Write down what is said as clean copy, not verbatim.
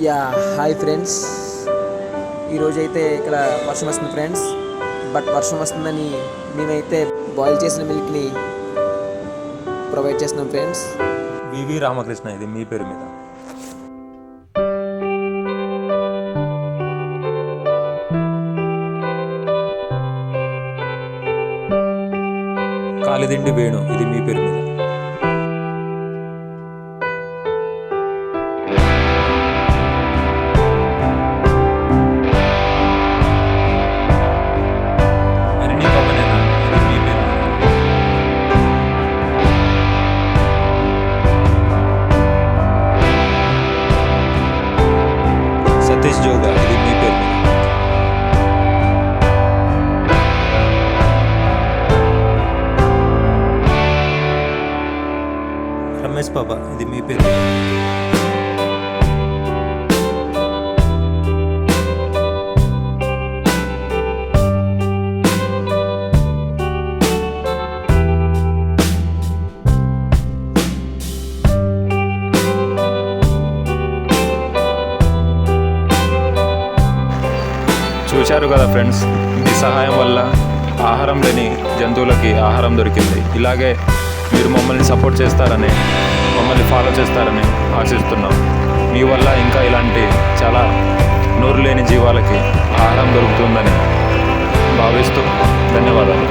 Yeah hi friends, ఈరోజైతే ఇక్కడ వర్షం వస్తుంది ఫ్రెండ్స్. బట్ వర్షం వస్తుందని మేమైతే బాయిల్ చేసిన మిల్క్ని ప్రొవైడ్ చేస్తున్నాం ఫ్రెండ్స్. వివి రామకృష్ణ, ఇది మీ పేరు మీద. కాలిదిండి వేణు, ఇది మీ పేరు మీద. అరణి పవనేన, ఇది మీ పేరు మీద. సతీష్ జోగా, ఇది మీ పేరు మీద. రమేష్ బాబా, ఇది మీ పేరు మీద. చూశారు కదా ఫ్రెండ్స్, మీ సహాయం వల్ల ఆహారం లేని జంతువులకి ఆహారం దొరికింది. ఇలాగే మీరు మమ్మల్ని సపోర్ట్ చేస్తారని, మమ్మల్ని ఫాలో చేస్తారని ఆశిస్తున్నాం. మీ వల్ల ఇంకా ఇలాంటి చాలా నోరు లేని జీవాలకి ఆహారం దొరుకుతుందని భావిస్తూ ధన్యవాదాలు.